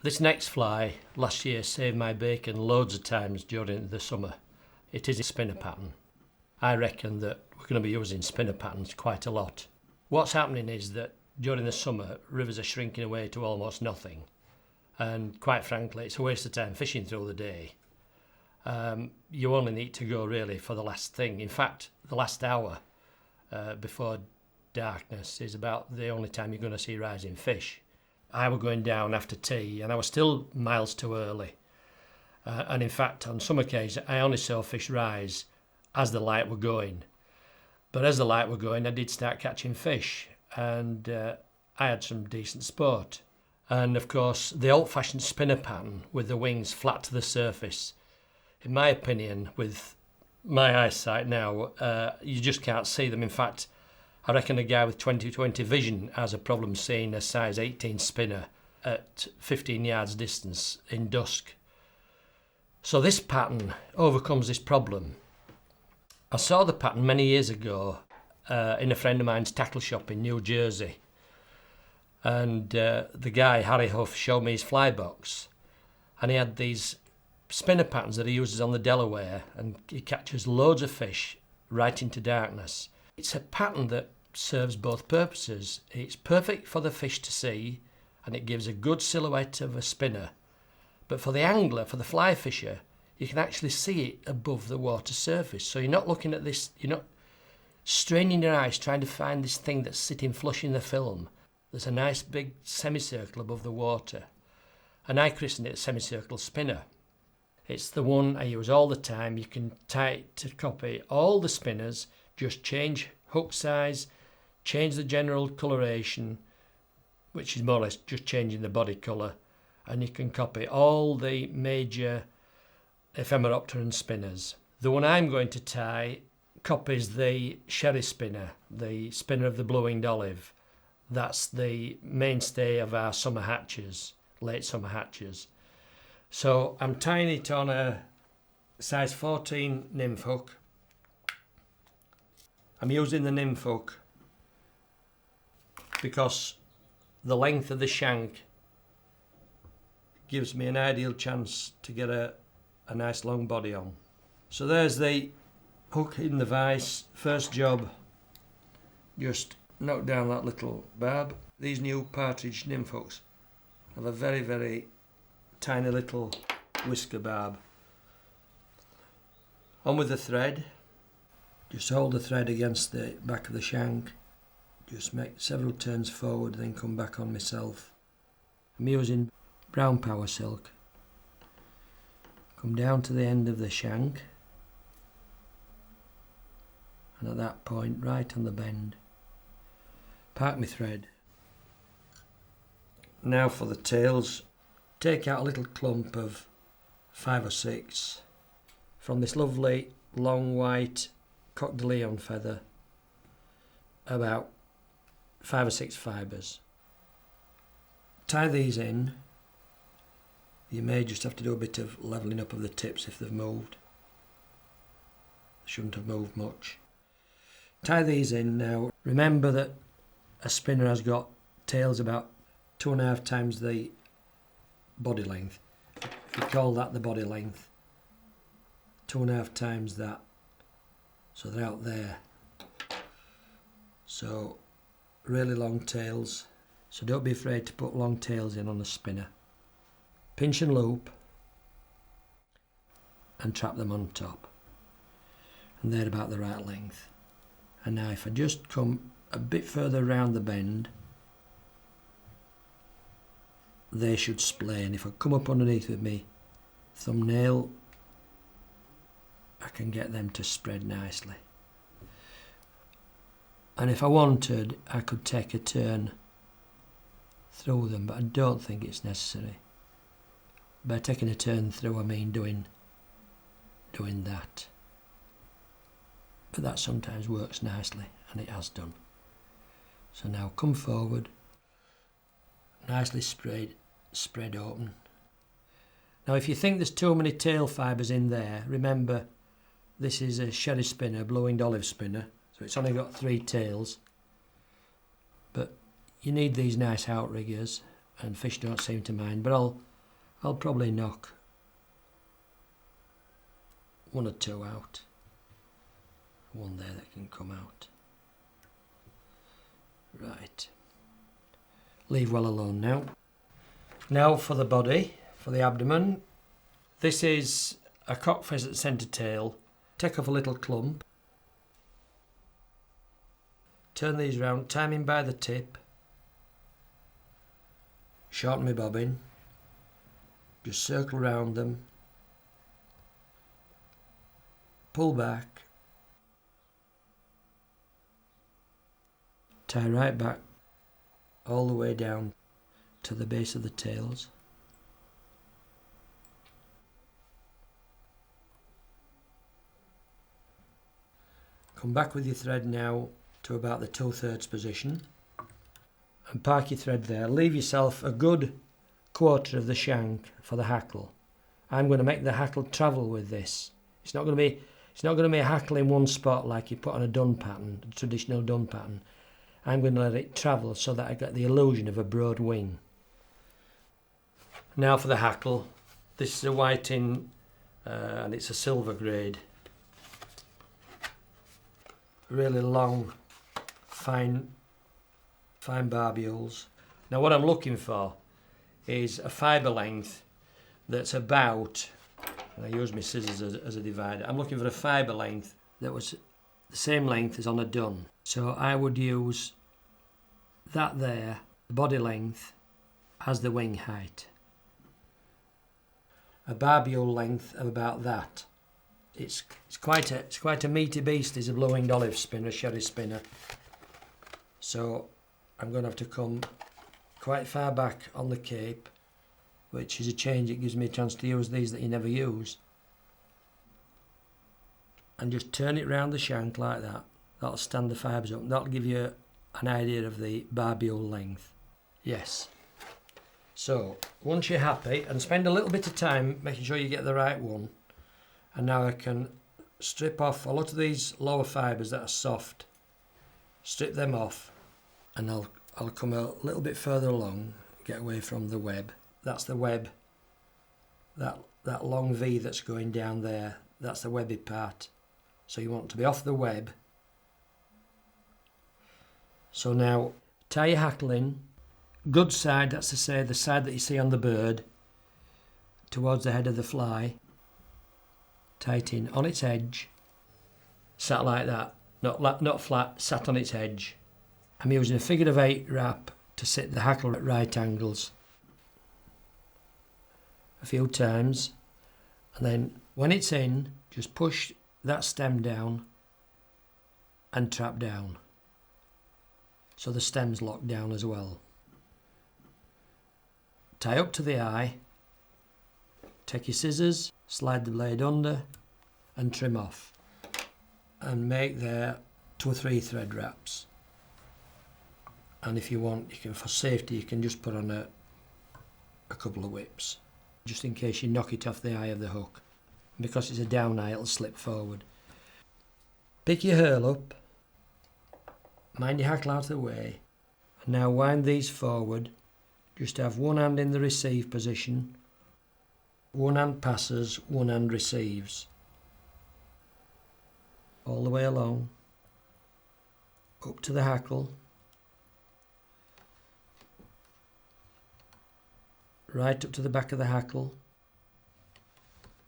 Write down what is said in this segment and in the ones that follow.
This next fly last year saved my bacon loads of times during the summer. It is a spinner pattern. I reckon that we're going to be using spinner patterns quite a lot. What's happening is that during the summer, rivers are shrinking away to almost nothing. And quite frankly, it's a waste of time fishing through the day. You only need to go really for the last thing. In fact, the last hour before darkness is about the only time you're going to see rising fish. I was going down after tea and I was still miles too early. And in fact, on some occasions, I only saw fish rise as the light were going. But as the light were going, I did start catching fish and I had some decent sport. And of course, the old-fashioned spinner pattern with the wings flat to the surface, in my opinion, with my eyesight now, you just can't see them. In fact, I reckon a guy with 20/20 vision has a problem seeing a size 18 spinner at 15 yards distance in dusk. So this pattern overcomes this problem. I saw the pattern many years ago in a friend of mine's tackle shop in New Jersey. And the guy, Harry Huff, showed me his fly box. And he had these spinner patterns that he uses on the Delaware, and he catches loads of fish right into darkness. It's a pattern that serves both purposes. It's perfect for the fish to see, and it gives a good silhouette of a spinner. But for the angler, for the fly fisher, you can actually see it above the water surface. So you're not looking at this, you're not straining your eyes trying to find this thing that's sitting flush in the film. There's a nice big semicircle above the water. And I christened it a semicircle spinner. It's the one I use all the time. You can tie it to copy all the spinners, just change hook size, change the general coloration, which is more or less just changing the body colour, and you can copy all the major ephemeropteran spinners. The one I'm going to tie copies the sherry spinner, the spinner of the blue-winged olive. That's the mainstay of our summer hatches, late summer hatches. So I'm tying it on a size 14 nymph hook. I'm using the nymph hook because the length of the shank gives me an ideal chance to get a nice long body on. So there's the hook in the vise. First job, just knock down that little barb. These new partridge nymph hooks have a very, very tiny little whisker barb. On with the thread. Just hold the thread against the back of the shank. Just make several turns forward, then come back on myself. I'm using brown power silk. Come down to the end of the shank, and at that point, right on the bend, park my thread. Now for the tails. Take out a little clump of 5 or 6 from this lovely long white coq de Leon feather, about 5 or 6 fibres. Tie these in. You may just have to do a bit of levelling up of the tips if they've moved. They shouldn't have moved much. Tie these in now. Remember that a spinner has got tails about 2.5 times the body length. If you call that the body length, 2.5 times that. So they're out there. So really long tails. So don't be afraid to put long tails in on a spinner. Pinch and loop and trap them on top. And they're about the right length. And now if I just come a bit further around the bend, they should splay. And if I come up underneath with me thumbnail, I can get them to spread nicely. And if I wanted, I could take a turn through them, but I don't think it's necessary. By taking a turn through, I mean doing that. But that sometimes works nicely, and it has done. So now come forward, nicely spread open. Now if you think there's too many tail fibres in there, remember this is a sherry spinner, blue-winged olive spinner, so it's only got 3 tails. But you need these nice outriggers, and fish don't seem to mind, but I'll probably knock one or two out. One there that can come out. Right. Leave well alone now. Now for the body, for the abdomen. This is a cock pheasant centre tail. Take off a little clump. Turn these round, time in by the tip. Shorten my bobbin. Just circle round them. Pull back. Tie right back all the way down to the base of the tails. Come back with your thread now to about the 2/3 position and park your thread there. Leave yourself a good quarter of the shank for the hackle. I'm going to make the hackle travel with this. It's not going to be a hackle in one spot like you put on a dun pattern, a traditional dun pattern. I'm going to let it travel so that I get the illusion of a broad wing. Now for the hackle. This is a whiting and it's a silver grade. Really long, fine barbules. Now what I'm looking for is a fibre length that's about, and I use my scissors as a divider, I'm looking for a fibre length that was the same length as on a dun. So I would use that there, the body length, as the wing height. A barbule length of about that. It's quite a meaty beast, is a blue-winged olive spinner, a sherry spinner. So I'm going to have to come quite far back on the cape, which is a change. It gives me a chance to use these that you never use. And just turn it round the shank like that. That'll stand the fibres up. That'll give you an idea of the barbule length. Yes. So once you're happy, and spend a little bit of time making sure you get the right one. And now I can strip off a lot of these lower fibres that are soft. Strip them off, and I'll come a little bit further along, get away from the web. That's the web. That long V that's going down there, that's the webby part. So you want to be off the web. So now tie your hackle in. Good side, that's to say the side that you see on the bird, towards the head of the fly. Tie it in on its edge, sat like that, not flat, sat on its edge. I'm using a figure of 8 wrap to sit the hackle at right angles. A few times, and then when it's in, just push that stem down and trap down. So the stem's locked down as well. Tie up to the eye, take your scissors, slide the blade under and trim off, and make there 2 or 3 thread wraps. And if you want, you can, for safety, you can just put on a couple of whips, just in case you knock it off the eye of the hook. And because it's a down eye, it'll slip forward. Pick your hurl up, mind your hackle out of the way, and now wind these forward. Just have one hand in the receive position. One hand passes, one hand receives. All the way along. Up to the hackle. Right up to the back of the hackle.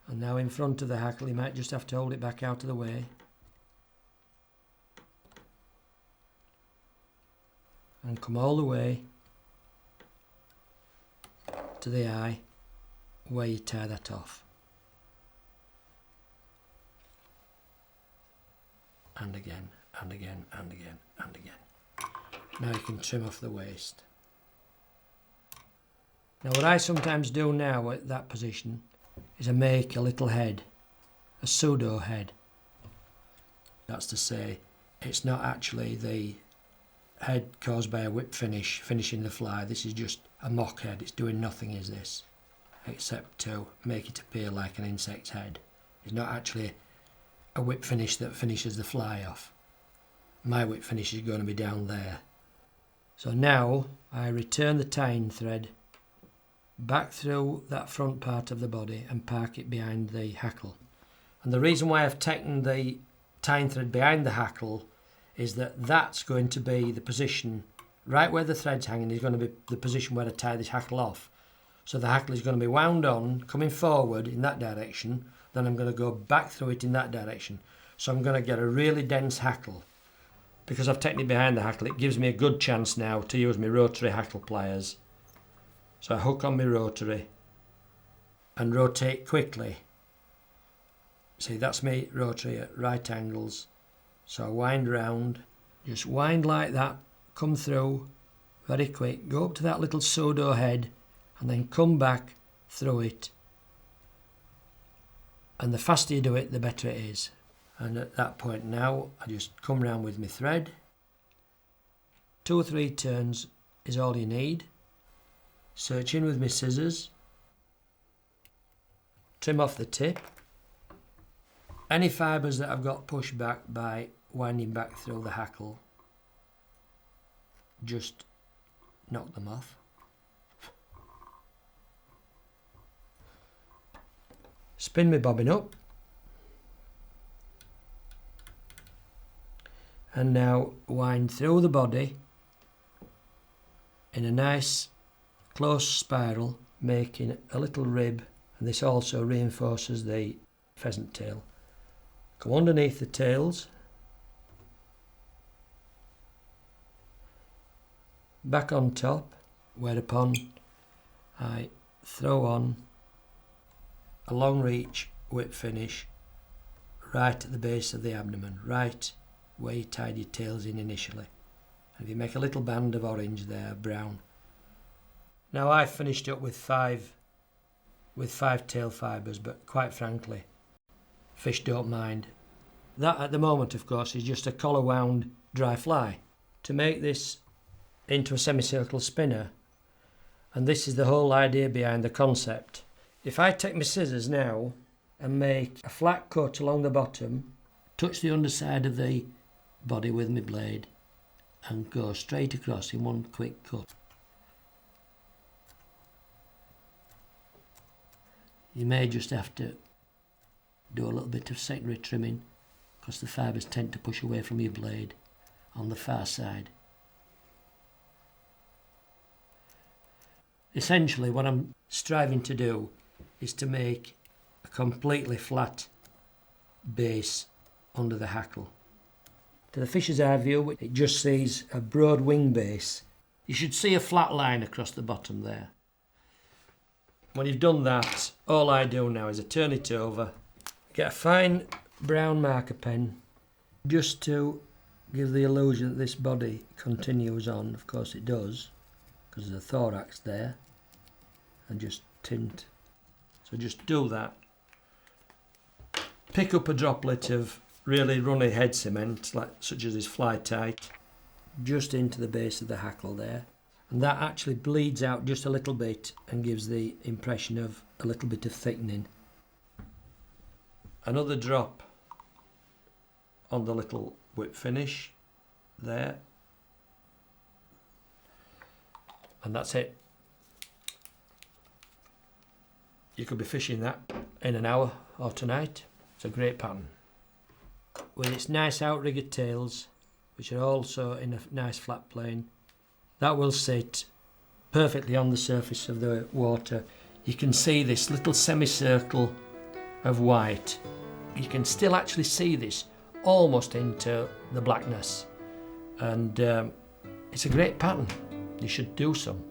And now in front of the hackle, you might just have to hold it back out of the way. And come all the way to the eye, where you tie that off. And again, and again, and again, and again. Now you can trim off the waist. Now what I sometimes do now at that position is I make a little head, a pseudo head. That's to say, it's not actually the head caused by a whip finish, finishing the fly. This is just a mock head. It's doing nothing, is this, except to make it appear like an insect's head. It's not actually a whip finish that finishes the fly off. My whip finish is going to be down there. So now I return the tying thread back through that front part of the body and park it behind the hackle. And the reason why I've taken the tying thread behind the hackle is that that's going to be the position, right where the thread's hanging is going to be the position where I tie this hackle off. So the hackle is going to be wound on, coming forward in that direction, then I'm going to go back through it in that direction. So I'm going to get a really dense hackle. Because I've taken it behind the hackle, it gives me a good chance now to use my rotary hackle pliers. So I hook on my rotary and rotate quickly. See, that's me rotary at right angles. So I wind round, just wind like that, come through very quick, go up to that little pseudo head and then come back through it. And the faster you do it, the better it is. And at that point now, I just come round with my thread. 2 or 3 turns is all you need. Search in with my scissors. Trim off the tip. Any fibres that I've got pushed back by winding back through the hackle, just knock them off. Spin my bobbin up. And now wind through the body in a nice close spiral, making a little rib, and this also reinforces the pheasant tail. Go underneath the tails, back on top, whereupon I throw on a long reach whip finish right at the base of the abdomen, right where you tied your tails in initially. And if you make a little band of orange there, brown. Now I've finished up with five tail fibres, but quite frankly, fish don't mind. That at the moment, of course, is just a collar wound dry fly. To make this into a semicircle spinner, and this is the whole idea behind the concept. If I take my scissors now and make a flat cut along the bottom, touch the underside of the body with my blade and go straight across in one quick cut. You may just have to do a little bit of secondary trimming because the fibres tend to push away from your blade on the far side. Essentially what I'm striving to do is to make a completely flat base under the hackle. To the fish's eye view, it just sees a broad wing base. You should see a flat line across the bottom there. When you've done that, all I do now is I turn it over, get a fine brown marker pen, just to give the illusion that this body continues on. Of course it does, because there's a thorax there, and just tint. So just do that. Pick up a droplet of really runny head cement, such as is fly tight, just into the base of the hackle there. And that actually bleeds out just a little bit and gives the impression of a little bit of thickening. Another drop on the little whip finish there. And that's it. You could be fishing that in an hour or tonight. It's a great pattern. With its nice outrigger tails, which are also in a nice flat plane, that will sit perfectly on the surface of the water. You can see this little semicircle of white. You can still actually see this almost into the blackness. And it's a great pattern. You should do some.